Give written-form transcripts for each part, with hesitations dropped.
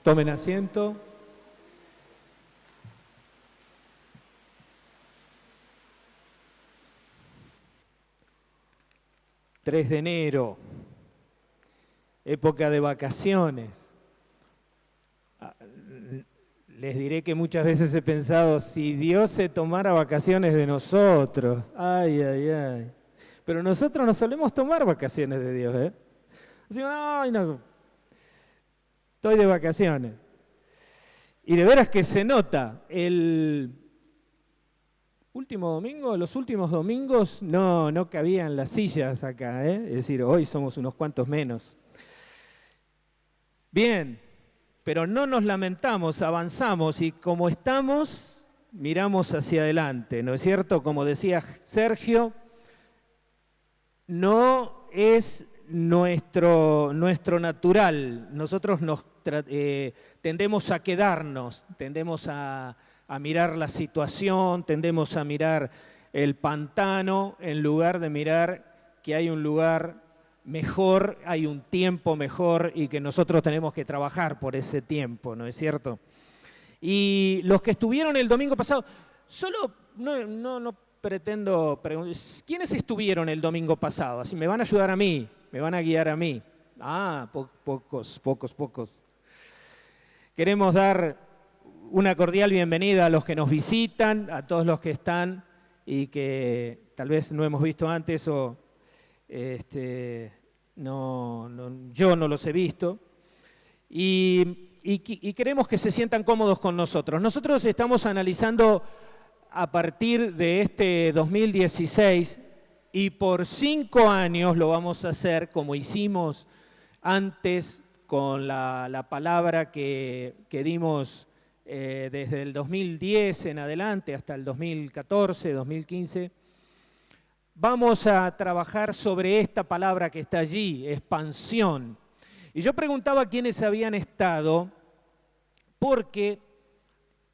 Tomen asiento. ...3 de enero... época de vacaciones. Les diré que muchas veces he pensado, si Dios se tomara vacaciones de nosotros, ay, ay, ay. Pero nosotros no solemos tomar vacaciones de Dios, ¿eh? Decimos, ay, no, estoy de vacaciones. Y de veras que se nota, el último domingo, los últimos domingos no cabían las sillas acá, ¿eh? Es decir, hoy somos unos cuantos menos. Bien, pero no nos lamentamos, avanzamos y como estamos, miramos hacia adelante, ¿no es cierto? Como decía Sergio, no es nuestro natural. Nosotros tendemos a quedarnos, tendemos a mirar la situación, tendemos a mirar el pantano en lugar de mirar que hay un lugar mejor, hay un tiempo mejor y que nosotros tenemos que trabajar por ese tiempo, ¿no es cierto? Y los que estuvieron el domingo pasado, solo no pretendo preguntar, ¿quiénes estuvieron el domingo pasado? Así me van a ayudar a mí, me van a guiar a mí. Pocos. Queremos dar una cordial bienvenida a los que nos visitan, a todos los que están y que tal vez no hemos visto antes o yo no los he visto. Y queremos que se sientan cómodos con nosotros. Nosotros estamos analizando a partir de este 2016 y por 5 años lo vamos a hacer como hicimos antes con la palabra que dimos desde el 2010 en adelante hasta el 2014, 2015. Vamos a trabajar sobre esta palabra que está allí, expansión. Y yo preguntaba a quiénes habían estado, porque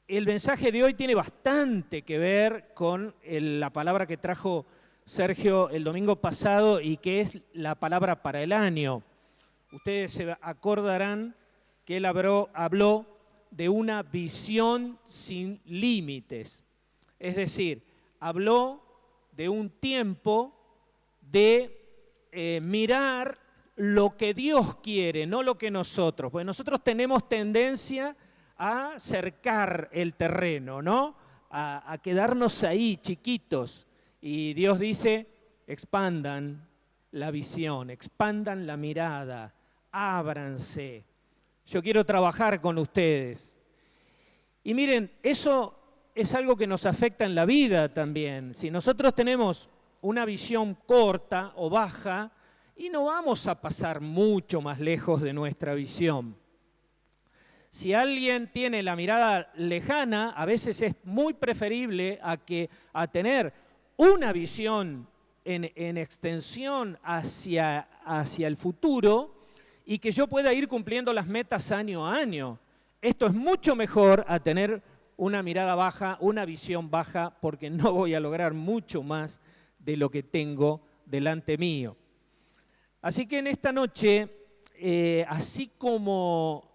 el mensaje de hoy tiene bastante que ver con la palabra que trajo Sergio el domingo pasado y que es la palabra para el año. Ustedes se acordarán que él habló de una visión sin límites. Es decir, habló de un tiempo de mirar lo que Dios quiere, no lo que nosotros. Porque nosotros tenemos tendencia a cercar el terreno, ¿no? A quedarnos ahí chiquitos. Y Dios dice, expandan la visión, expandan la mirada, ábranse. Yo quiero trabajar con ustedes. Y miren, eso es algo que nos afecta en la vida también. Si nosotros tenemos una visión corta o baja, y no vamos a pasar mucho más lejos de nuestra visión. Si alguien tiene la mirada lejana, a veces es muy preferible a tener una visión en extensión hacia el futuro y que yo pueda ir cumpliendo las metas año a año. Esto es mucho mejor a tener una mirada baja, una visión baja, porque no voy a lograr mucho más de lo que tengo delante mío. Así que en esta noche, así como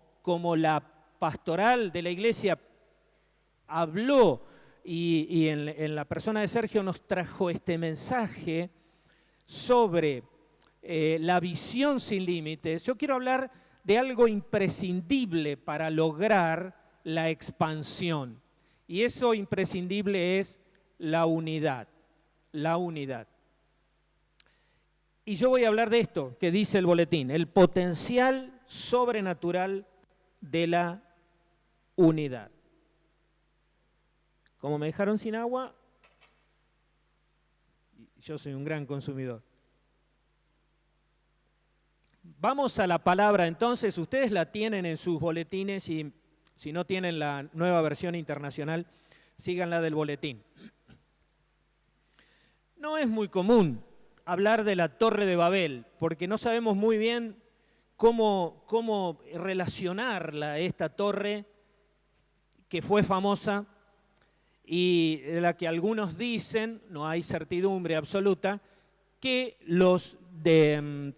la pastoral de la iglesia habló y en la persona de Sergio nos trajo este mensaje sobre la visión sin límites, yo quiero hablar de algo imprescindible para lograr la expansión. Y eso imprescindible es la unidad. La unidad. Y yo voy a hablar de esto que dice el boletín, el potencial sobrenatural de la unidad. Como me dejaron sin agua, yo soy un gran consumidor. Vamos a la palabra entonces, ustedes la tienen en sus boletines y si no tienen la nueva versión internacional, síganla del boletín. No es muy común hablar de la Torre de Babel, porque no sabemos muy bien cómo relacionarla, esta torre que fue famosa y de la que algunos dicen, no hay certidumbre absoluta, que los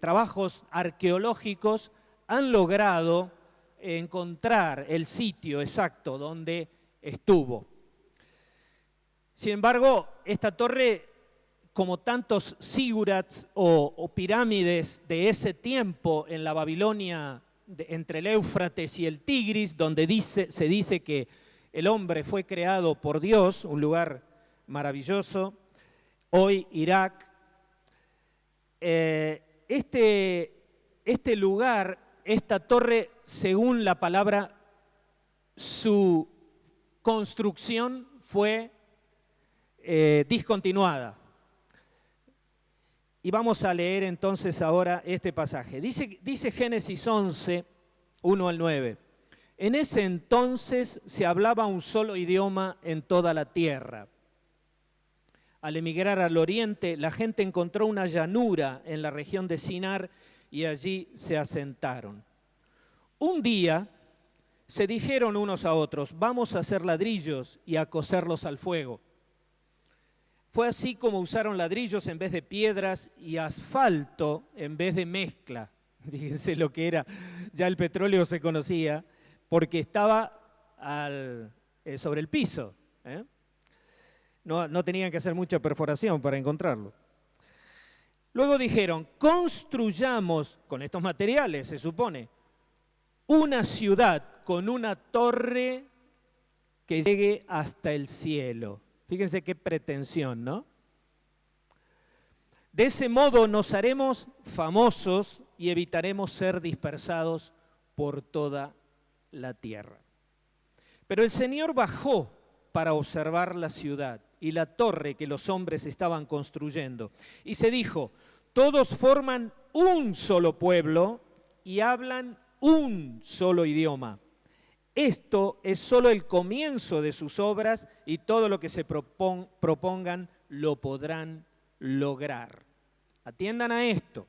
trabajos arqueológicos han logrado encontrar el sitio exacto donde estuvo. Sin embargo, esta torre, como tantos zigurats o pirámides de ese tiempo en la Babilonia, entre el Éufrates y el Tigris, donde se dice que el hombre fue creado por Dios, un lugar maravilloso, hoy Irak. Este lugar, esta torre, según la palabra, su construcción fue discontinuada. Y vamos a leer entonces ahora este pasaje. Dice Génesis 11, 1 al 9. En ese entonces se hablaba un solo idioma en toda la tierra. Al emigrar al oriente, la gente encontró una llanura en la región de Sinar y allí se asentaron. Un día se dijeron unos a otros, vamos a hacer ladrillos y a coserlos al fuego. Fue así como usaron ladrillos en vez de piedras y asfalto en vez de mezcla. Fíjense lo que era, ya el petróleo se conocía porque estaba sobre el piso. No tenían que hacer mucha perforación para encontrarlo. Luego dijeron, construyamos con estos materiales, se supone, una ciudad con una torre que llegue hasta el cielo. Fíjense qué pretensión, ¿no? De ese modo nos haremos famosos y evitaremos ser dispersados por toda la tierra. Pero el Señor bajó para observar la ciudad y la torre que los hombres estaban construyendo. Y se dijo, todos forman un solo pueblo y hablan un solo idioma. Esto es solo el comienzo de sus obras y todo lo que se propongan lo podrán lograr. Atiendan a esto.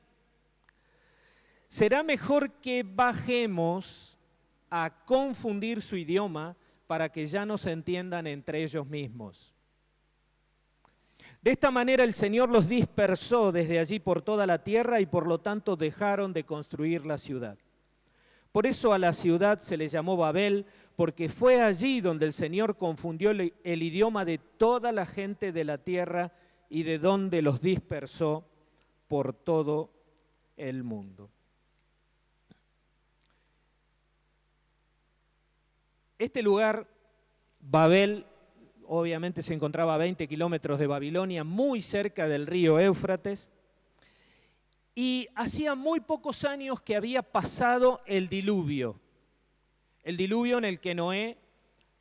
Será mejor que bajemos a confundir su idioma para que ya no se entiendan entre ellos mismos. De esta manera el Señor los dispersó desde allí por toda la tierra y por lo tanto dejaron de construir la ciudad. Por eso a la ciudad se le llamó Babel, porque fue allí donde el Señor confundió el idioma de toda la gente de la tierra y de donde los dispersó por todo el mundo. Este lugar, Babel, obviamente se encontraba a 20 kilómetros de Babilonia, muy cerca del río Éufrates, y hacía muy pocos años que había pasado el diluvio en el que Noé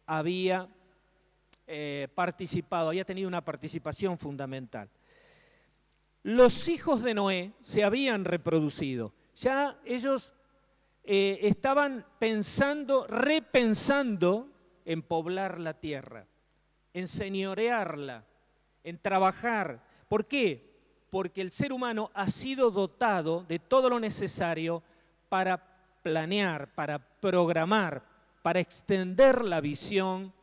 había participado, había tenido una participación fundamental. Los hijos de Noé se habían reproducido, ya ellos estaban repensando en poblar la tierra, en señorearla, en trabajar. ¿Por qué? Porque el ser humano ha sido dotado de todo lo necesario para planear, para programar, para extender la visión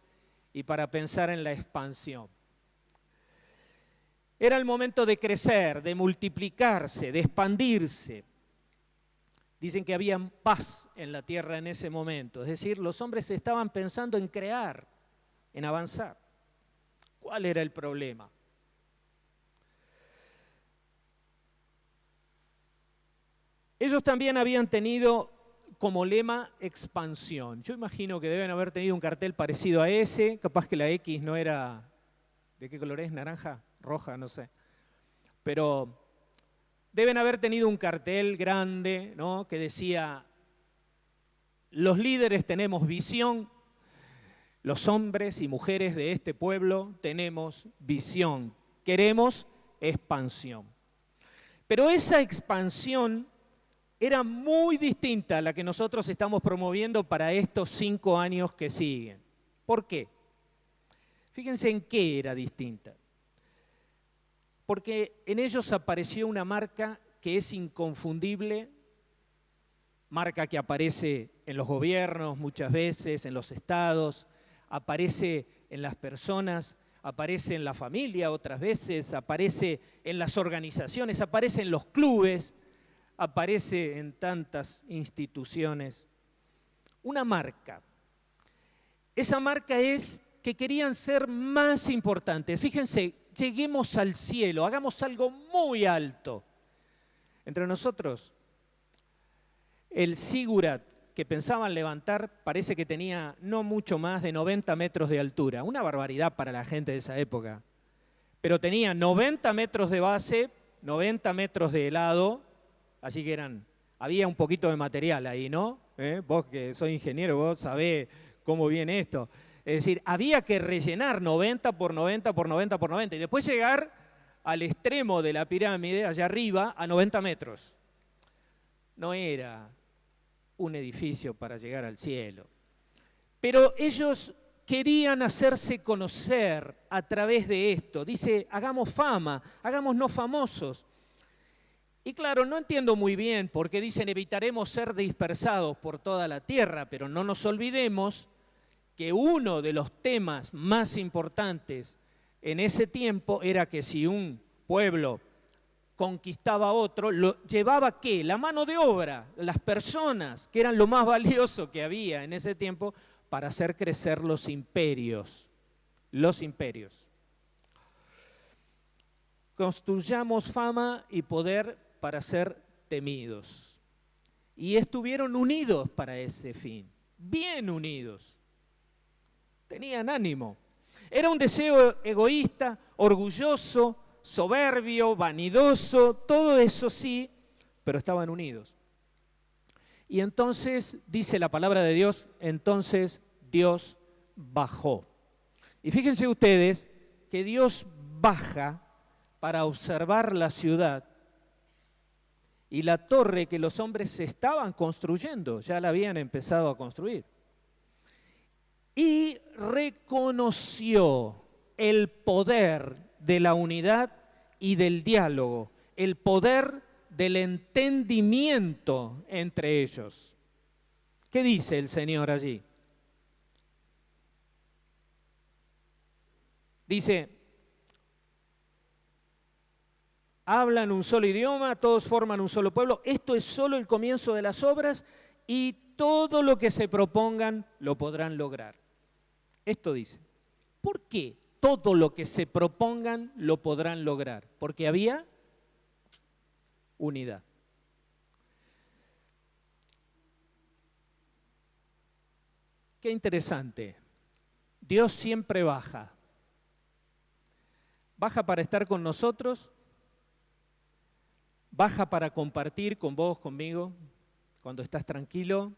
y para pensar en la expansión. Era el momento de crecer, de multiplicarse, de expandirse. Dicen que había paz en la tierra en ese momento, es decir, los hombres estaban pensando en crear, en avanzar. ¿Cuál era el problema? Ellos también habían tenido como lema expansión. Yo imagino que deben haber tenido un cartel parecido a ese, capaz que la X no era, ¿de qué color es? ¿Naranja? ¿Roja? No sé. Pero deben haber tenido un cartel grande, ¿no?, que decía, los líderes tenemos visión, los hombres y mujeres de este pueblo tenemos visión, queremos expansión. Pero esa expansión era muy distinta a la que nosotros estamos promoviendo para estos 5 años que siguen. ¿Por qué? Fíjense en qué era distinta. Porque en ellos apareció una marca que es inconfundible, marca que aparece en los gobiernos muchas veces, en los estados, aparece en las personas, aparece en la familia otras veces, aparece en las organizaciones, aparece en los clubes, aparece en tantas instituciones. una marca. Esa marca es que querían ser más importantes. Fíjense, lleguemos al cielo, hagamos algo muy alto. Entre nosotros, el Zigurat que pensaban levantar parece que tenía no mucho más de 90 metros de altura. Una barbaridad para la gente de esa época. Pero tenía 90 metros de base, 90 metros de lado, así que había un poquito de material ahí, ¿no? Vos que sos ingeniero, vos sabés cómo viene esto. Es decir, había que rellenar 90 por 90 por 90 por 90 y después llegar al extremo de la pirámide, allá arriba, a 90 metros. No era un edificio para llegar al cielo. Pero ellos querían hacerse conocer a través de esto. Dice, hagamos fama, hagámonos famosos. Y claro, no entiendo muy bien por qué dicen evitaremos ser dispersados por toda la tierra, pero no nos olvidemos que uno de los temas más importantes en ese tiempo era que si un pueblo conquistaba a otro, llevaba ¿qué? La mano de obra, las personas, que eran lo más valioso que había en ese tiempo para hacer crecer los imperios. Los imperios. Construyamos fama y poder para ser temidos. Y estuvieron unidos para ese fin, bien unidos. Tenían ánimo. Era un deseo egoísta, orgulloso, soberbio, vanidoso, todo eso sí, pero estaban unidos. Y entonces, dice la palabra de Dios, entonces Dios bajó. Y fíjense ustedes que Dios baja para observar la ciudad y la torre que los hombres estaban construyendo, ya la habían empezado a construir. Y reconoció el poder de la unidad y del diálogo, el poder del entendimiento entre ellos. ¿Qué dice el Señor allí? Dice, hablan un solo idioma, todos forman un solo pueblo. Esto es solo el comienzo de las obras y todo lo que se propongan lo podrán lograr. Esto dice. ¿Por qué todo lo que se propongan lo podrán lograr? Porque había unidad. Qué interesante. Dios siempre baja. Baja para estar con nosotros, baja para compartir con vos, conmigo, cuando estás tranquilo,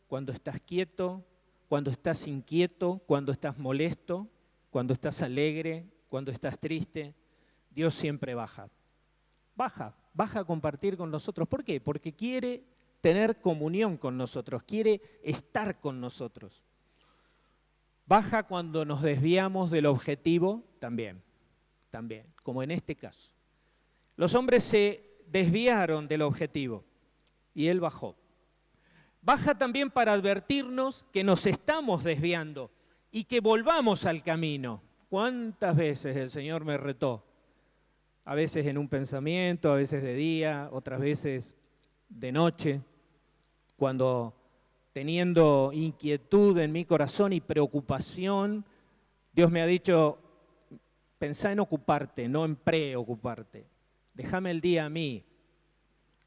cuando estás quieto, cuando estás inquieto, cuando estás molesto, cuando estás alegre, cuando estás triste. Dios siempre baja. Baja a compartir con nosotros. ¿Por qué? Porque quiere tener comunión con nosotros, quiere estar con nosotros. Baja cuando nos desviamos del objetivo, también, como en este caso. Los hombres se desviaron del objetivo y Él bajó. Baja también para advertirnos que nos estamos desviando y que volvamos al camino. ¿Cuántas veces el Señor me retó? A veces en un pensamiento, a veces de día, otras veces de noche, cuando teniendo inquietud en mi corazón y preocupación, Dios me ha dicho, pensá en ocuparte, no en preocuparte. Déjame el día a mí.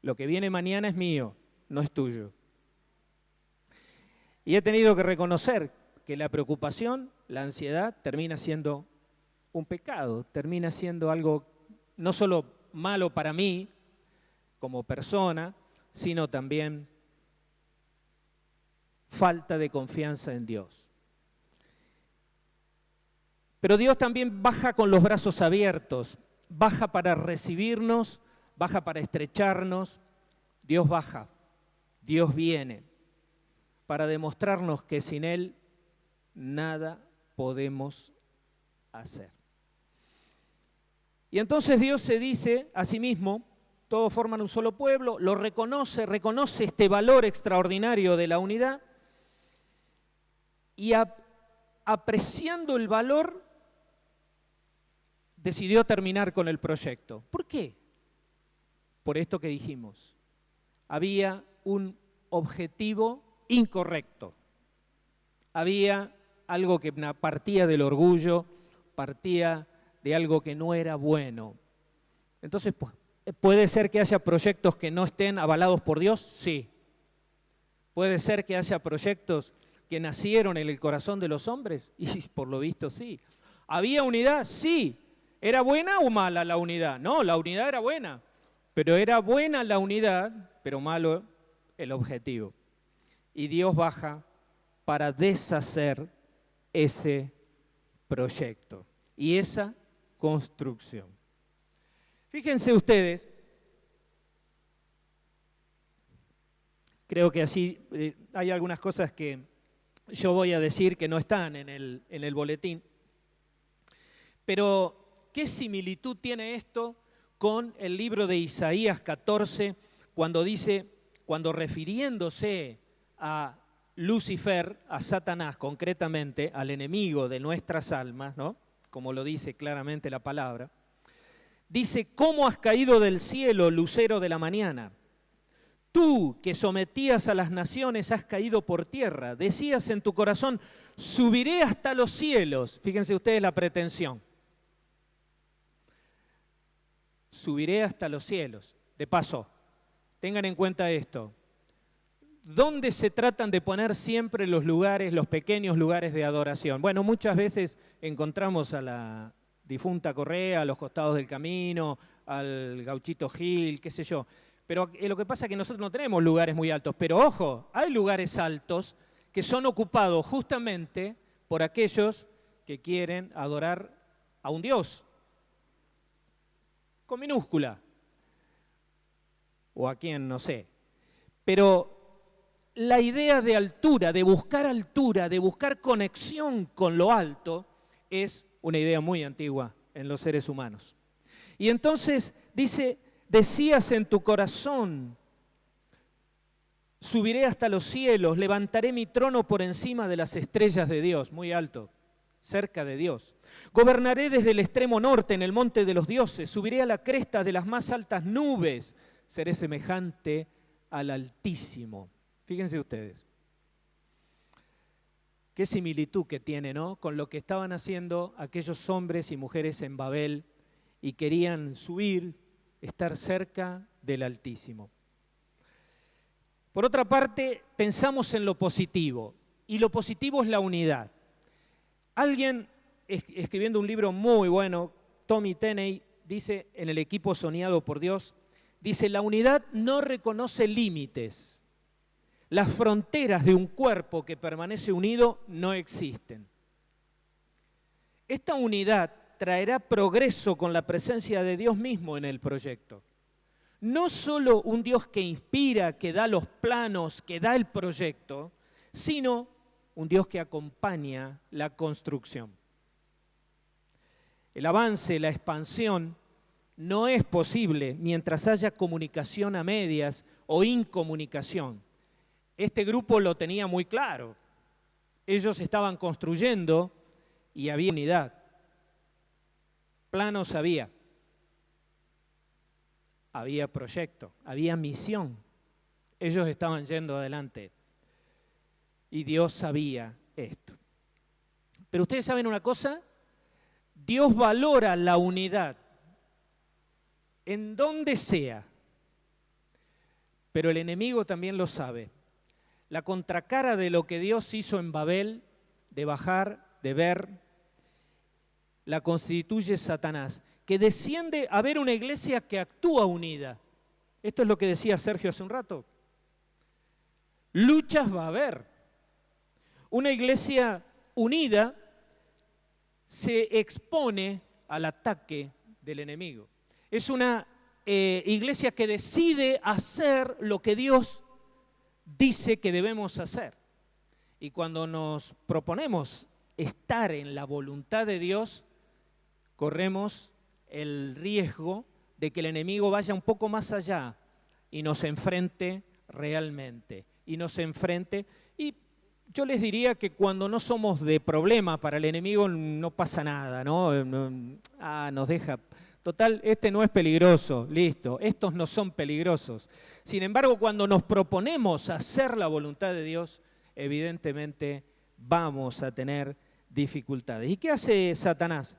Lo que viene mañana es mío, no es tuyo. Y he tenido que reconocer que la preocupación, la ansiedad, termina siendo un pecado, termina siendo algo no solo malo para mí como persona, sino también falta de confianza en Dios. Pero Dios también baja con los brazos abiertos, baja para recibirnos, baja para estrecharnos. Dios baja, Dios viene para demostrarnos que sin Él nada podemos hacer. Y entonces Dios se dice a sí mismo, todos forman un solo pueblo, lo reconoce este valor extraordinario de la unidad y apreciando el valor decidió terminar con el proyecto. ¿Por qué? Por esto que dijimos. Había un objetivo incorrecto. había algo que partía del orgullo, partía de algo que no era bueno. Entonces, ¿puede ser que haya proyectos que no estén avalados por Dios? Sí. ¿Puede ser que haya proyectos que nacieron en el corazón de los hombres? Y por lo visto sí. ¿Había unidad? Sí. ¿Era buena o mala la unidad? No, la unidad era buena. Pero era buena la unidad, pero malo el objetivo. Y Dios baja para deshacer ese proyecto y esa construcción. Fíjense ustedes, creo que así hay algunas cosas que yo voy a decir que no están en el boletín, pero ¿qué similitud tiene esto con el libro de Isaías 14, cuando dice, cuando refiriéndose a Lucifer, a Satanás concretamente, al enemigo de nuestras almas, ¿no? Como lo dice claramente la palabra, dice: ¿cómo has caído del cielo, lucero de la mañana? Tú que sometías a las naciones has caído por tierra. Decías en tu corazón: subiré hasta los cielos. Fíjense ustedes la pretensión. Subiré hasta los cielos. De paso, tengan en cuenta esto. ¿Dónde se tratan de poner siempre los lugares, los pequeños lugares de adoración? Bueno, muchas veces encontramos a la difunta Correa, a los costados del camino, al Gauchito Gil, qué sé yo. Pero lo que pasa es que nosotros no tenemos lugares muy altos. Pero ojo, hay lugares altos que son ocupados justamente por aquellos que quieren adorar a un Dios, con minúscula, o a quien no sé. Pero la idea de altura, de buscar conexión con lo alto, es una idea muy antigua en los seres humanos. Y entonces dice: decías en tu corazón, subiré hasta los cielos, levantaré mi trono por encima de las estrellas de Dios, muy alto, cerca de Dios. Gobernaré desde el extremo norte en el monte de los dioses, subiré a la cresta de las más altas nubes, seré semejante al Altísimo. Fíjense ustedes, qué similitud que tiene, ¿no?, con lo que estaban haciendo aquellos hombres y mujeres en Babel y querían subir, estar cerca del Altísimo. Por otra parte, pensamos en lo positivo, y lo positivo es la unidad. Alguien escribiendo un libro muy bueno, Tommy Tenney, dice en El equipo soñado por Dios, dice: la unidad no reconoce límites. Las fronteras de un cuerpo que permanece unido no existen. Esta unidad traerá progreso con la presencia de Dios mismo en el proyecto. No solo un Dios que inspira, que da los planos, que da el proyecto, sino un Dios que acompaña la construcción. El avance, la expansión, no es posible mientras haya comunicación a medias o incomunicación. Este grupo lo tenía muy claro. Ellos estaban construyendo y había unidad. Planos había proyecto, había misión. Ellos estaban yendo adelante y Dios sabía esto. Pero ustedes saben una cosa, Dios valora la unidad en donde sea, pero el enemigo también lo sabe. La contracara de lo que Dios hizo en Babel, de bajar, de ver, la constituye Satanás, que desciende a ver una iglesia que actúa unida. Esto es lo que decía Sergio hace un rato. Luchas va a haber. Una iglesia unida se expone al ataque del enemigo. Es una iglesia que decide hacer lo que Dios dice que debemos hacer. Y cuando nos proponemos estar en la voluntad de Dios, corremos el riesgo de que el enemigo vaya un poco más allá y nos enfrente realmente. Y yo les diría que cuando no somos de problema para el enemigo no pasa nada, ¿no? Nos deja... Total, este no es peligroso, listo, estos no son peligrosos. Sin embargo, cuando nos proponemos hacer la voluntad de Dios, evidentemente vamos a tener dificultades. ¿Y qué hace Satanás?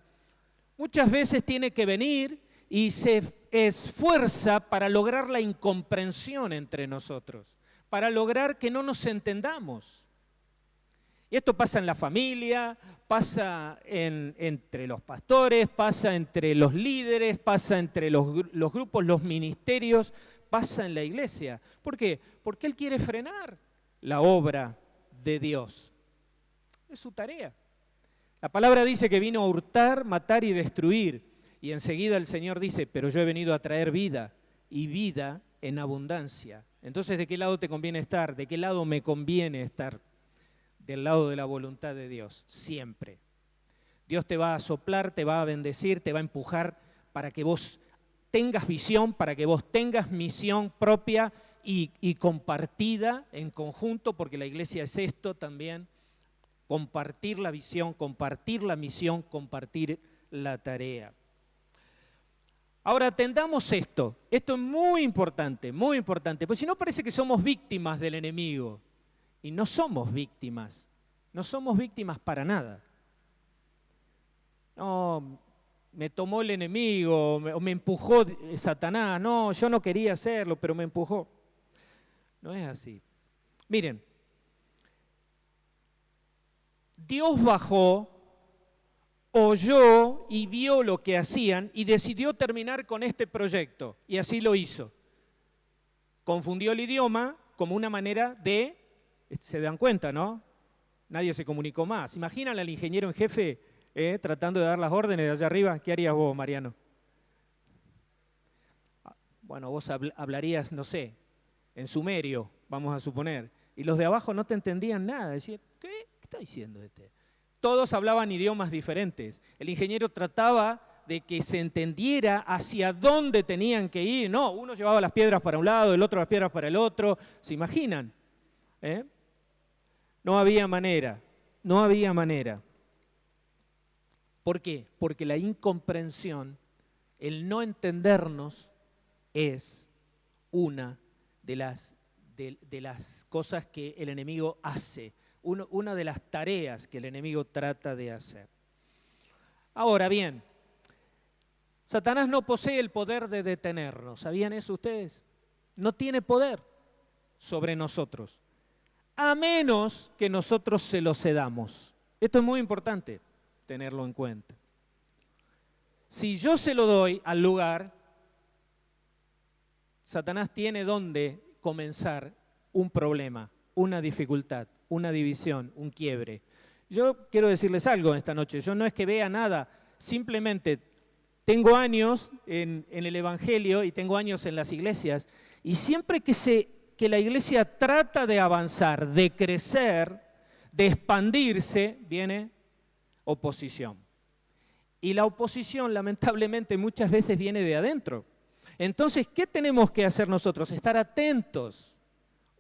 Muchas veces tiene que venir y se esfuerza para lograr la incomprensión entre nosotros, para lograr que no nos entendamos. Y esto pasa en la familia, pasa entre los pastores, pasa entre los líderes, pasa entre los grupos, los ministerios, pasa en la iglesia. ¿Por qué? Porque Él quiere frenar la obra de Dios. Es su tarea. La palabra dice que vino a hurtar, matar y destruir. Y enseguida el Señor dice, pero yo he venido a traer vida, y vida en abundancia. Entonces, ¿de qué lado te conviene estar? ¿De qué lado me conviene estar? Del lado de la voluntad de Dios, siempre. Dios te va a soplar, te va a bendecir, te va a empujar para que vos tengas visión, para que vos tengas misión propia y compartida en conjunto, porque la iglesia es esto también, compartir la visión, compartir la misión, compartir la tarea. Ahora, atendamos esto es muy importante, pues si no parece que somos víctimas del enemigo. Y no somos víctimas para nada. No, me tomó el enemigo, o me empujó Satanás. No, yo no quería hacerlo, pero me empujó. No es así. Miren, Dios bajó, oyó y vio lo que hacían y decidió terminar con este proyecto. Y así lo hizo. Confundió el idioma como una manera de... Se dan cuenta, ¿no? Nadie se comunicó más. ¿Imaginan al ingeniero en jefe tratando de dar las órdenes de allá arriba? ¿Qué harías vos, Mariano? Bueno, vos hablarías, no sé, en sumerio, vamos a suponer. Y los de abajo no te entendían nada. Decían, ¿qué está diciendo este? Todos hablaban idiomas diferentes. El ingeniero trataba de que se entendiera hacia dónde tenían que ir. No, uno llevaba las piedras para un lado, el otro las piedras para el otro. ¿Se imaginan? No había manera. ¿Por qué? Porque la incomprensión, el no entendernos, es una de las cosas que el enemigo hace, una de las tareas que el enemigo trata de hacer. Ahora bien, Satanás no posee el poder de detenernos. ¿Sabían eso ustedes? No tiene poder sobre nosotros, a menos que nosotros se lo cedamos. Esto es muy importante tenerlo en cuenta. Si yo se lo doy al lugar, Satanás tiene donde comenzar un problema, una dificultad, una división, un quiebre. Yo quiero decirles algo esta noche. Yo no es que vea nada, simplemente tengo años en el Evangelio y tengo años en las iglesias, y siempre que la iglesia trata de avanzar, de crecer, de expandirse, viene oposición. Y la oposición, lamentablemente, muchas veces viene de adentro. Entonces, ¿qué tenemos que hacer nosotros? Estar atentos,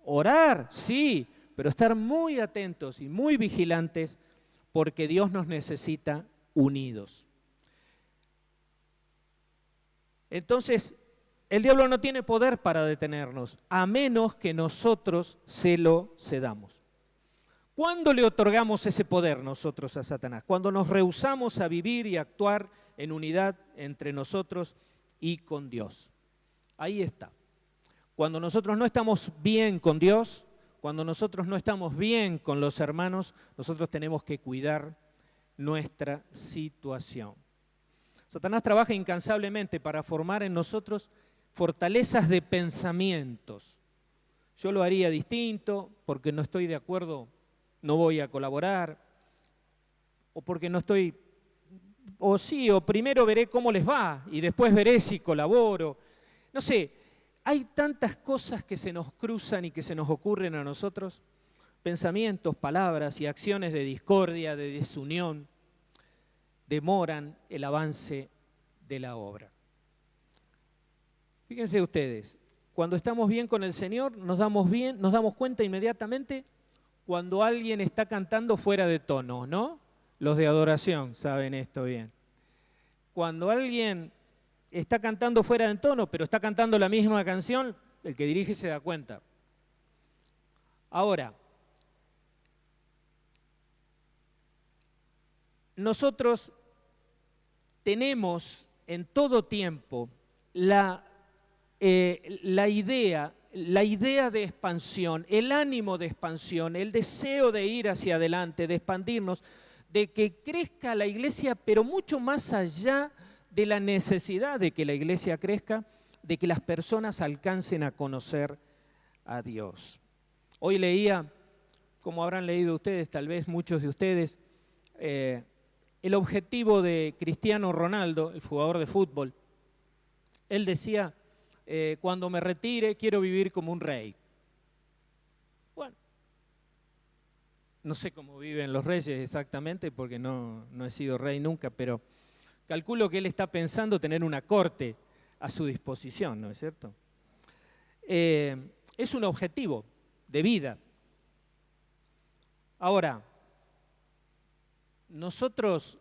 orar, sí, pero estar muy atentos y muy vigilantes, porque Dios nos necesita unidos. Entonces, el diablo no tiene poder para detenernos, a menos que nosotros se lo cedamos. ¿Cuándo le otorgamos ese poder nosotros a Satanás? Cuando nos rehusamos a vivir y actuar en unidad entre nosotros y con Dios. Ahí está. Cuando nosotros no estamos bien con Dios, cuando nosotros no estamos bien con los hermanos, nosotros tenemos que cuidar nuestra situación. Satanás trabaja incansablemente para formar en nosotros fortalezas de pensamientos. Yo lo haría distinto, porque no estoy de acuerdo, no voy a colaborar, o porque no estoy, o sí, o primero veré cómo les va y después veré si colaboro. No sé, hay tantas cosas que se nos cruzan y que se nos ocurren a nosotros, pensamientos, palabras y acciones de discordia, de desunión, demoran el avance de la obra. Fíjense ustedes, cuando estamos bien con el Señor, nos damos cuenta inmediatamente cuando alguien está cantando fuera de tono, ¿no? Los de adoración saben esto bien. Cuando alguien está cantando fuera de tono, pero está cantando la misma canción, el que dirige se da cuenta. Ahora, nosotros tenemos en todo tiempo la idea de expansión, el ánimo de expansión, el deseo de ir hacia adelante, de expandirnos, de que crezca la iglesia, pero mucho más allá de la necesidad de que la iglesia crezca, de que las personas alcancen a conocer a Dios. Hoy leía, como habrán leído ustedes, tal vez muchos de ustedes, el objetivo de Cristiano Ronaldo, el jugador de fútbol. Él decía, cuando me retire quiero vivir como un rey. Bueno, no sé cómo viven los reyes exactamente porque no he sido rey nunca, pero calculo que él está pensando tener una corte a su disposición, ¿no es cierto? Es un objetivo de vida. Ahora, nosotros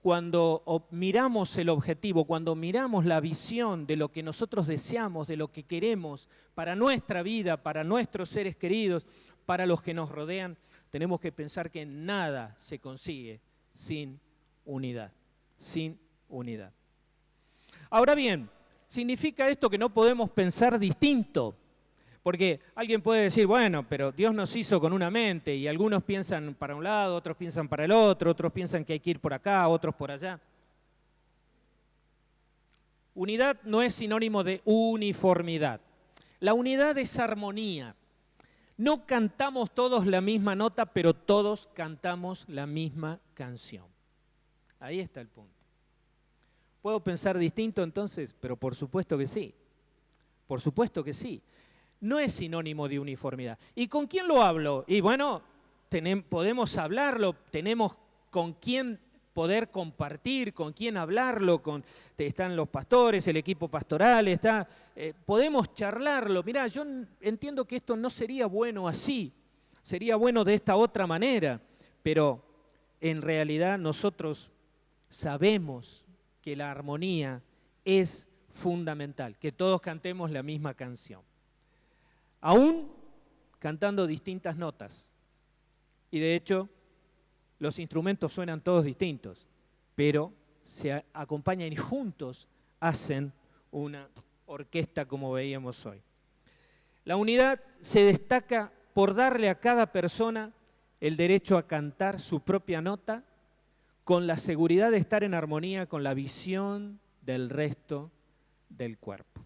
cuando miramos el objetivo, cuando miramos la visión de lo que nosotros deseamos, de lo que queremos para nuestra vida, para nuestros seres queridos, para los que nos rodean, tenemos que pensar que nada se consigue sin unidad, sin unidad. Ahora bien, ¿significa esto que no podemos pensar distinto? Porque alguien puede decir, bueno, pero Dios nos hizo con una mente y algunos piensan para un lado, otros piensan para el otro, otros piensan que hay que ir por acá, otros por allá. Unidad no es sinónimo de uniformidad. La unidad es armonía. No cantamos todos la misma nota, pero todos cantamos la misma canción. Ahí está el punto. ¿Puedo pensar distinto entonces? Pero por supuesto que sí. Por supuesto que sí. No es sinónimo de uniformidad. ¿Y con quién lo hablo? Y bueno, podemos hablarlo, tenemos con quién poder compartir, con quién hablarlo, están los pastores, el equipo pastoral, podemos charlarlo. Mirá, yo entiendo que esto no sería bueno así, sería bueno de esta otra manera, pero en realidad nosotros sabemos que la armonía es fundamental, que todos cantemos la misma canción. Aún cantando distintas notas. Y de hecho, los instrumentos suenan todos distintos, pero se acompañan y juntos hacen una orquesta como veíamos hoy. La unidad se destaca por darle a cada persona el derecho a cantar su propia nota con la seguridad de estar en armonía con la visión del resto del cuerpo.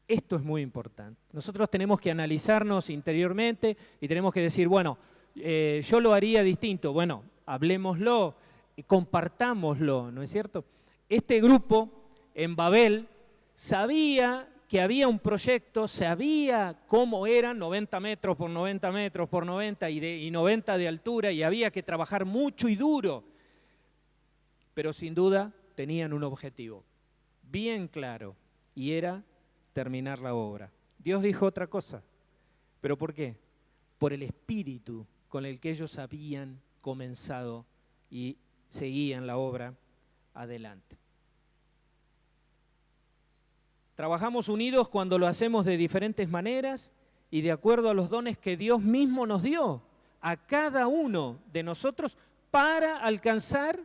Esto es muy importante. Nosotros tenemos que analizarnos interiormente y tenemos que decir, bueno, yo lo haría distinto. Bueno, hablémoslo, compartámoslo, ¿no es cierto? Este grupo en Babel sabía que había un proyecto, sabía cómo eran 90 metros por 90 metros por 90 y 90 de altura y había que trabajar mucho y duro. Pero sin duda tenían un objetivo bien claro y era terminar la obra. Dios dijo otra cosa, ¿pero por qué? Por el espíritu con el que ellos habían comenzado y seguían la obra adelante. Trabajamos unidos cuando lo hacemos de diferentes maneras y de acuerdo a los dones que Dios mismo nos dio a cada uno de nosotros para alcanzar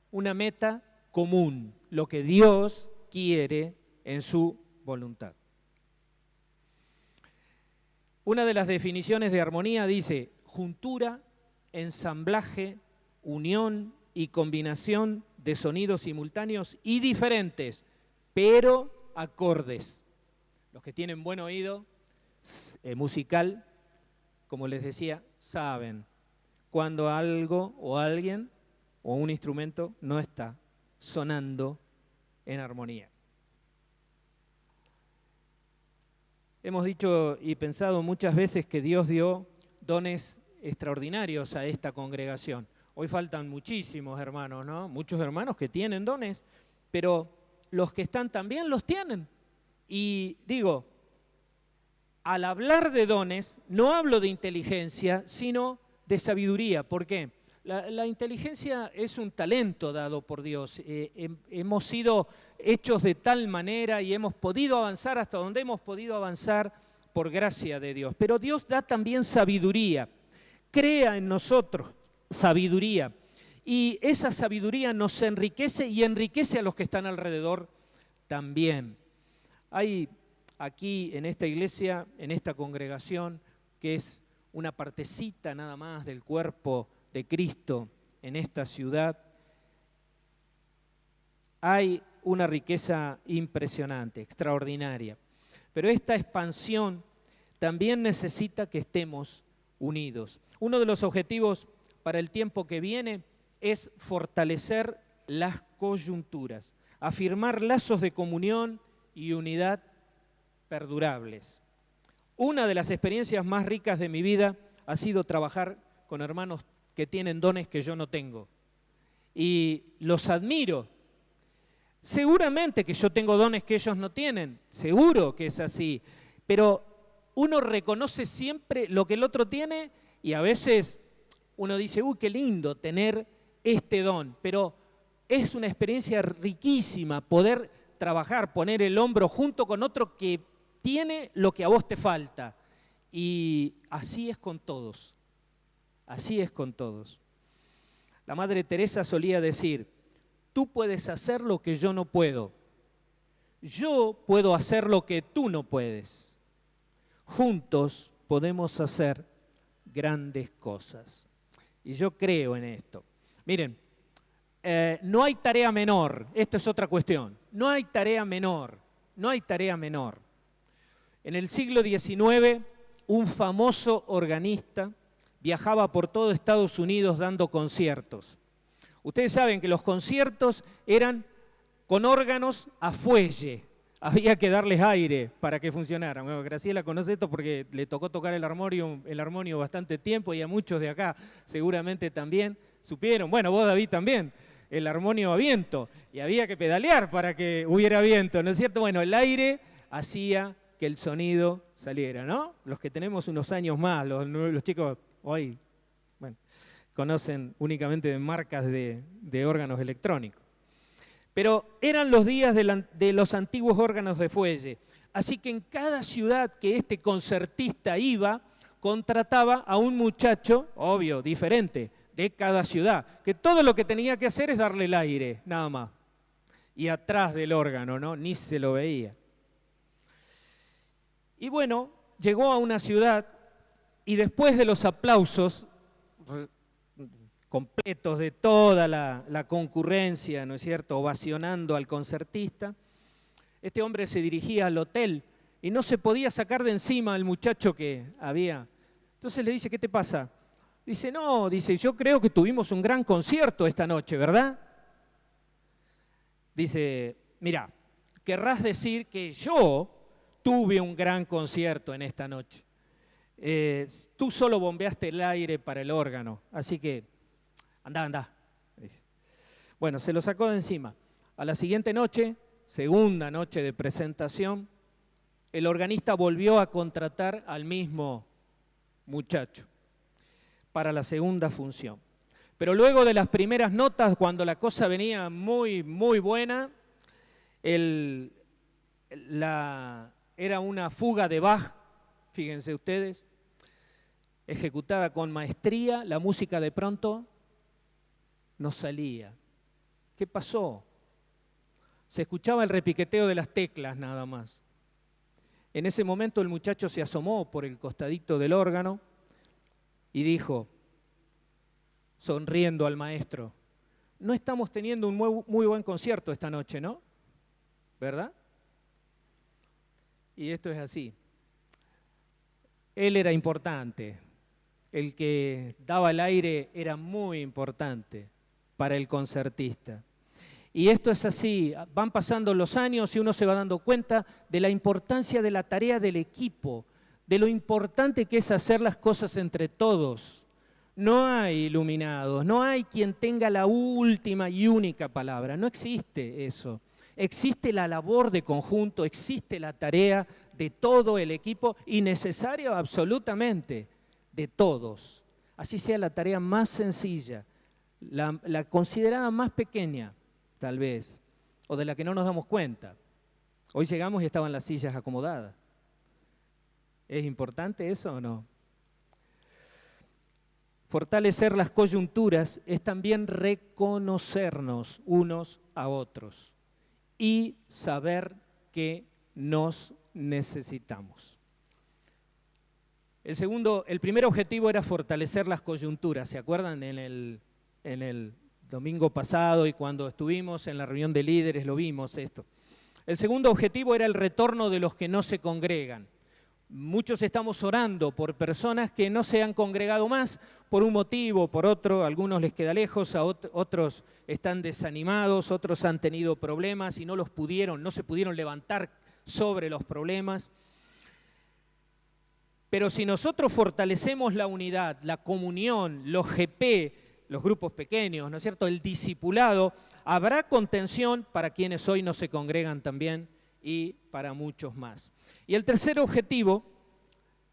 una meta común, lo que Dios quiere en su voluntad. Una de las definiciones de armonía dice juntura, ensamblaje, unión y combinación de sonidos simultáneos y diferentes, pero acordes. Los que tienen buen oído musical, como les decía, saben cuando algo o alguien o un instrumento no está sonando en armonía. Hemos dicho y pensado muchas veces que Dios dio dones extraordinarios a esta congregación. Hoy faltan muchísimos hermanos, ¿no? Muchos hermanos que tienen dones, pero los que están también los tienen. Y digo, al hablar de dones, no hablo de inteligencia, sino de sabiduría. ¿Por qué? La inteligencia es un talento dado por Dios. Hemos sido hechos de tal manera y hemos podido avanzar hasta donde hemos podido avanzar por gracia de Dios. Pero Dios da también sabiduría. Crea en nosotros sabiduría. Y esa sabiduría nos enriquece y enriquece a los que están alrededor también. Hay aquí en esta iglesia, en esta congregación, que es una partecita nada más del cuerpo de Cristo en esta ciudad, hay una riqueza impresionante, extraordinaria. Pero esta expansión también necesita que estemos unidos. Uno de los objetivos para el tiempo que viene es fortalecer las coyunturas, afirmar lazos de comunión y unidad perdurables. Una de las experiencias más ricas de mi vida ha sido trabajar con hermanos que tienen dones que yo no tengo. Y los admiro. Seguramente que yo tengo dones que ellos no tienen, seguro que es así, pero uno reconoce siempre lo que el otro tiene y a veces uno dice, uy, qué lindo tener este don, pero es una experiencia riquísima poder trabajar, poner el hombro junto con otro que tiene lo que a vos te falta. Y así es con todos, así es con todos. La Madre Teresa solía decir, tú puedes hacer lo que yo no puedo. Yo puedo hacer lo que tú no puedes. Juntos podemos hacer grandes cosas. Y yo creo en esto. Miren, no hay tarea menor. Esto es otra cuestión. No hay tarea menor. No hay tarea menor. En el siglo XIX, un famoso organista viajaba por todo Estados Unidos dando conciertos. Ustedes saben que los conciertos eran con órganos a fuelle. Había que darles aire para que funcionaran. Bueno, Graciela conoce esto porque le tocó tocar el armonio bastante tiempo y a muchos de acá seguramente también supieron. Bueno, vos, David, también, el armonio a viento. Y había que pedalear para que hubiera viento, ¿no es cierto? Bueno, el aire hacía que el sonido saliera, ¿no? Los que tenemos unos años más, los chicos hoy, bueno, conocen únicamente de marcas de órganos electrónicos. Pero eran los días de los antiguos órganos de fuelle. Así que en cada ciudad que este concertista iba, contrataba a un muchacho, obvio, diferente, de cada ciudad, que todo lo que tenía que hacer es darle el aire, nada más. Y atrás del órgano, ¿no? Ni se lo veía. Y bueno, llegó a una ciudad y después de los aplausos completos de toda la concurrencia, ¿no es cierto?, ovacionando al concertista, este hombre se dirigía al hotel y no se podía sacar de encima al muchacho que había. Entonces le dice, ¿qué te pasa? Dice, no, dice, yo creo que tuvimos un gran concierto esta noche, ¿verdad? Dice, mira, querrás decir que yo tuve un gran concierto en esta noche. Tú solo bombeaste el aire para el órgano, así que andá. Bueno, se lo sacó de encima. A la siguiente noche, segunda noche de presentación, el organista volvió a contratar al mismo muchacho para la segunda función. Pero luego de las primeras notas, cuando la cosa venía muy, muy buena, era una fuga de Bach, fíjense ustedes, ejecutada con maestría, la música de pronto no salía. ¿Qué pasó? Se escuchaba el repiqueteo de las teclas nada más. En ese momento el muchacho se asomó por el costadito del órgano y dijo, sonriendo al maestro, no estamos teniendo un muy buen concierto esta noche, ¿no? ¿Verdad? Y esto es así. Él era importante. El que daba el aire era muy importante para el concertista. Y esto es así, van pasando los años y uno se va dando cuenta de la importancia de la tarea del equipo, de lo importante que es hacer las cosas entre todos. No hay iluminados, no hay quien tenga la última y única palabra, no existe eso. Existe la labor de conjunto, existe la tarea de todo el equipo y necesario absolutamente de todos. Así sea la tarea más sencilla, la considerada más pequeña, tal vez, o de la que no nos damos cuenta. Hoy llegamos y estaban las sillas acomodadas. ¿Es importante eso o no? Fortalecer las coyunturas es también reconocernos unos a otros y saber que nos necesitamos. El primer objetivo era fortalecer las coyunturas. ¿Se acuerdan? En el domingo pasado y cuando estuvimos en la reunión de líderes lo vimos esto. El segundo objetivo era el retorno de los que no se congregan. Muchos estamos orando por personas que no se han congregado más por un motivo o por otro. A algunos les queda lejos, a otros están desanimados, otros han tenido problemas y no se pudieron levantar sobre los problemas. Pero si nosotros fortalecemos la unidad, la comunión, los GP, los grupos pequeños, ¿no es cierto?, el discipulado, habrá contención para quienes hoy no se congregan también y para muchos más. Y el tercer objetivo,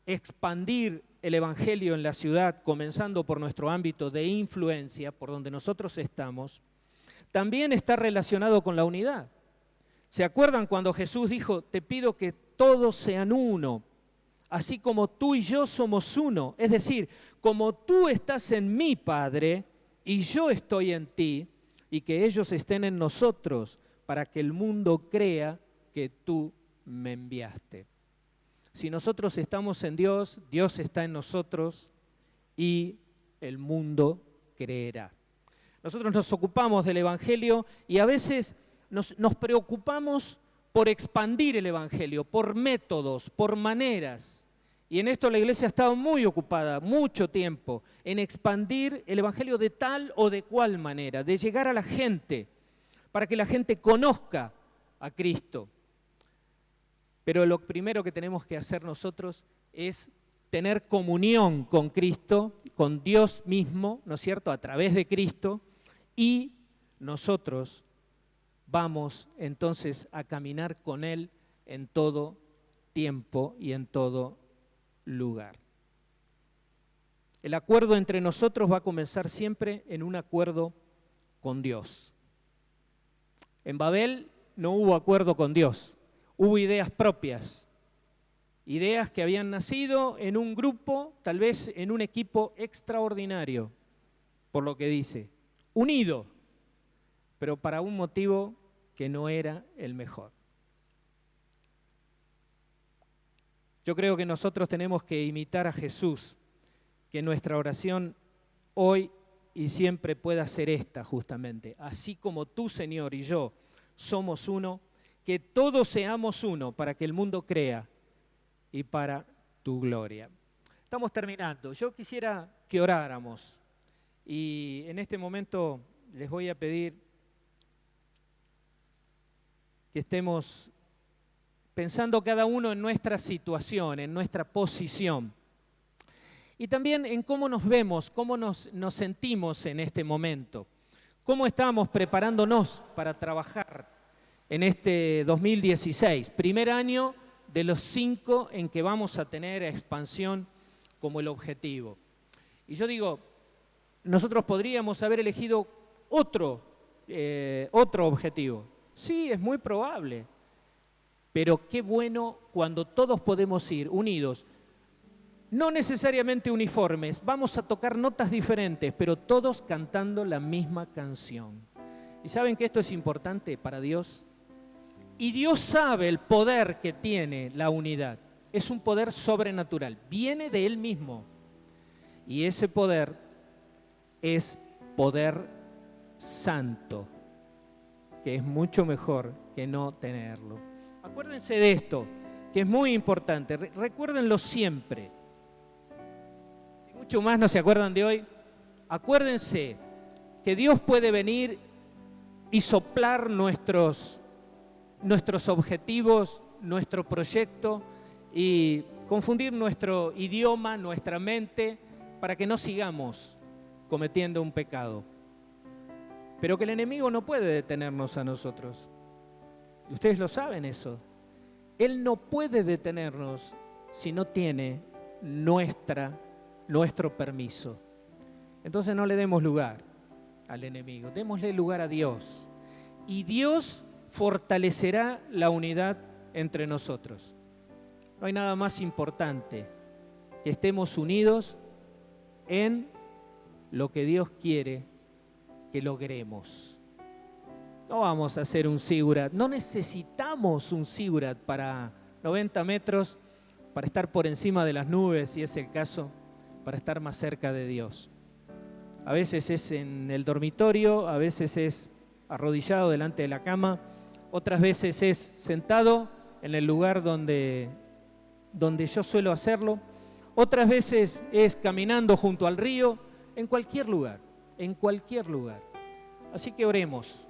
expandir el Evangelio en la ciudad, comenzando por nuestro ámbito de influencia, por donde nosotros estamos, también está relacionado con la unidad. ¿Se acuerdan cuando Jesús dijo, te pido que todos sean uno, así como tú y yo somos uno? Es decir, como tú estás en mí, Padre, y yo estoy en ti, y que ellos estén en nosotros, para que el mundo crea que tú me enviaste. Si nosotros estamos en Dios, Dios está en nosotros y el mundo creerá. Nosotros nos ocupamos del Evangelio y a veces nos preocupamos por expandir el Evangelio, por métodos, por maneras. Y en esto la iglesia ha estado muy ocupada, mucho tiempo, en expandir el Evangelio de tal o de cual manera, de llegar a la gente, para que la gente conozca a Cristo. Pero lo primero que tenemos que hacer nosotros es tener comunión con Cristo, con Dios mismo, ¿no es cierto?, a través de Cristo, y nosotros vamos entonces a caminar con Él en todo tiempo y en todo lugar. El acuerdo entre nosotros va a comenzar siempre en un acuerdo con Dios. En Babel no hubo acuerdo con Dios. Hubo ideas propias, ideas que habían nacido en un grupo, tal vez en un equipo extraordinario, por lo que dice, unido, pero para un motivo que no era el mejor. Yo creo que nosotros tenemos que imitar a Jesús, que nuestra oración hoy y siempre pueda ser esta justamente, así como tú, Señor, y yo somos uno, que todos seamos uno para que el mundo crea y para tu gloria. Estamos terminando. Yo quisiera que oráramos y en este momento les voy a pedir que estemos pensando cada uno en nuestra situación, en nuestra posición y también en cómo nos vemos, cómo nos sentimos en este momento, cómo estamos preparándonos para trabajar en este 2016, primer año de los 5 en que vamos a tener expansión como el objetivo. Y yo digo, nosotros podríamos haber elegido otro objetivo. Sí, es muy probable, pero qué bueno cuando todos podemos ir unidos, no necesariamente uniformes, vamos a tocar notas diferentes, pero todos cantando la misma canción. ¿Y saben que esto es importante para Dios? Y Dios sabe el poder que tiene la unidad. Es un poder sobrenatural, viene de Él mismo. Y ese poder es poder santo, que es mucho mejor que no tenerlo. Acuérdense de esto, que es muy importante. Recuérdenlo siempre. Si mucho más no se acuerdan de hoy, acuérdense que Dios puede venir y soplar nuestros objetivos, nuestro proyecto y confundir nuestro idioma, nuestra mente, para que no sigamos cometiendo un pecado. Pero que el enemigo no puede detenernos a nosotros. Y ustedes lo saben eso. Él no puede detenernos si no tiene nuestro permiso. Entonces no le demos lugar al enemigo, démosle lugar a Dios. Y Dios fortalecerá la unidad entre nosotros. No hay nada más importante que estemos unidos en lo que Dios quiere que logremos. No vamos a hacer un zigurat, no necesitamos un zigurat para 90 metros, para estar por encima de las nubes, si es el caso, para estar más cerca de Dios. A veces es en el dormitorio, a veces es arrodillado delante de la cama, otras veces es sentado en el lugar donde yo suelo hacerlo, otras veces es caminando junto al río, en cualquier lugar, en cualquier lugar. Así que oremos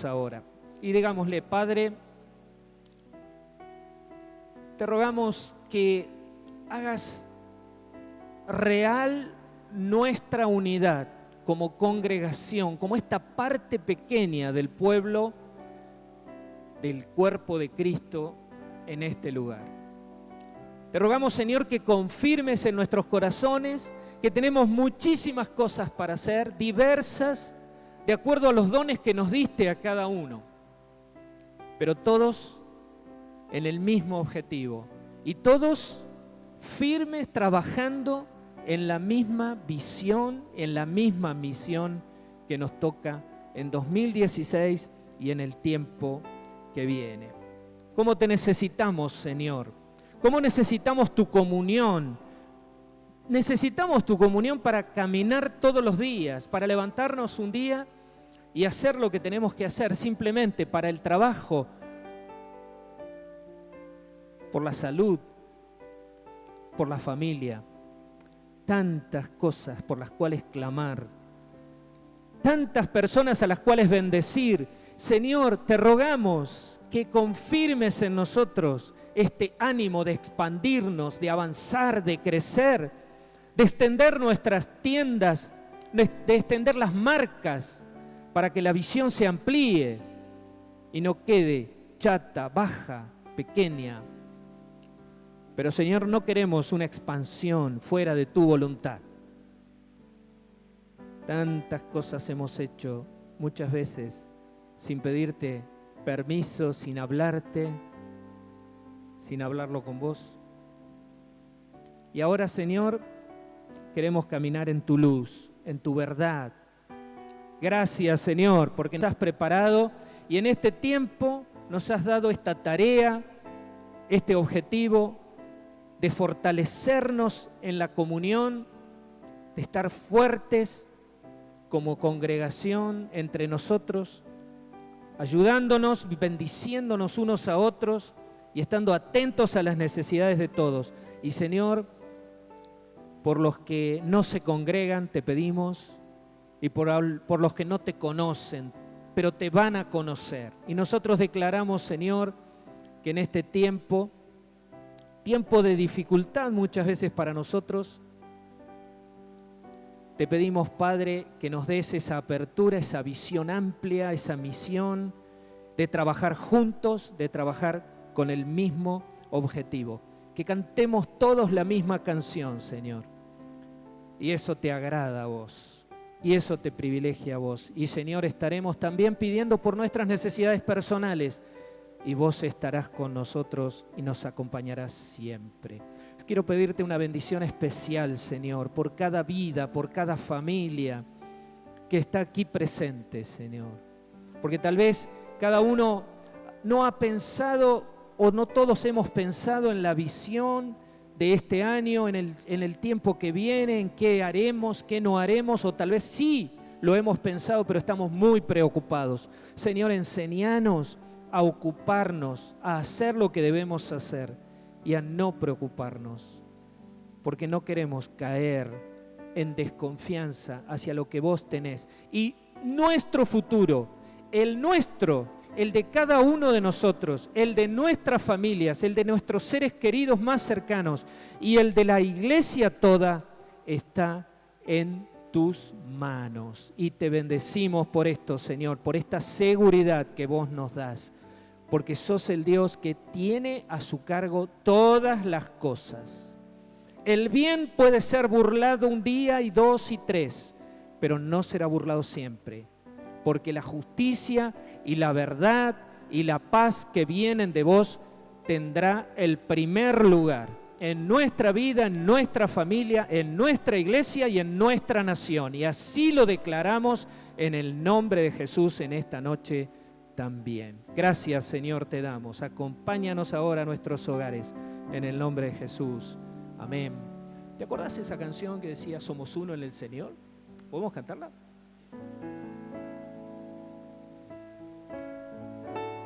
ahora y digámosle: Padre, te rogamos que hagas real nuestra unidad como congregación, como esta parte pequeña del pueblo, del cuerpo de Cristo en este lugar. Te rogamos, Señor, que confirmes en nuestros corazones que tenemos muchísimas cosas para hacer, diversas, de acuerdo a los dones que nos diste a cada uno, pero todos en el mismo objetivo y todos firmes trabajando en la misma visión, en la misma misión que nos toca en 2016 y en el tiempo que viene. ¿Cómo te necesitamos, Señor? ¿Cómo necesitamos tu comunión? Necesitamos tu comunión para caminar todos los días, para levantarnos un día y hacer lo que tenemos que hacer, simplemente para el trabajo, por la salud, por la familia. Tantas cosas por las cuales clamar, tantas personas a las cuales bendecir. Señor, te rogamos que confirmes en nosotros este ánimo de expandirnos, de avanzar, de crecer, de extender nuestras tiendas, de extender las marcas para que la visión se amplíe y no quede chata, baja, pequeña. Pero, Señor, no queremos una expansión fuera de tu voluntad. Tantas cosas hemos hecho muchas veces sin pedirte permiso, sin hablarte, sin hablarlo con vos. Y ahora, Señor, queremos caminar en tu luz, en tu verdad. Gracias, Señor, porque nos has preparado y en este tiempo nos has dado esta tarea, este objetivo de fortalecernos en la comunión, de estar fuertes como congregación entre nosotros, ayudándonos, bendiciéndonos unos a otros y estando atentos a las necesidades de todos. Y, Señor, por los que no se congregan te pedimos, y por los que no te conocen, pero te van a conocer. Y nosotros declaramos, Señor, que en este tiempo de dificultad muchas veces para nosotros, te pedimos, Padre, que nos des esa apertura, esa visión amplia, esa misión de trabajar juntos, de trabajar con el mismo objetivo. Que cantemos todos la misma canción, Señor. Y eso te agrada a vos, y eso te privilegia a vos. Y, Señor, estaremos también pidiendo por nuestras necesidades personales, y vos estarás con nosotros y nos acompañarás siempre. Quiero pedirte una bendición especial, Señor, por cada vida, por cada familia que está aquí presente, Señor. Porque tal vez cada uno no ha pensado, o no todos hemos pensado en la visión de este año, en el tiempo que viene, en qué haremos, qué no haremos, o tal vez sí lo hemos pensado, pero estamos muy preocupados. Señor, enséñanos a ocuparnos, a hacer lo que debemos hacer y a no preocuparnos, porque no queremos caer en desconfianza hacia lo que vos tenés. Y nuestro futuro, el nuestro, el de cada uno de nosotros, el de nuestras familias, el de nuestros seres queridos más cercanos y el de la iglesia toda, está en tus manos. Y te bendecimos por esto, Señor, por esta seguridad que vos nos das, porque sos el Dios que tiene a su cargo todas las cosas. El bien puede ser burlado un día y dos y tres, pero no será burlado siempre, porque la justicia y la verdad y la paz que vienen de vos tendrá el primer lugar. en nuestra vida, en nuestra familia, en nuestra iglesia y en nuestra nación. Y así lo declaramos en el nombre de Jesús en esta noche también. Gracias, Señor, te damos. Acompáñanos ahora a nuestros hogares en el nombre de Jesús. Amén. ¿Te acordás esa canción que decía Somos uno en el Señor? ¿Podemos cantarla?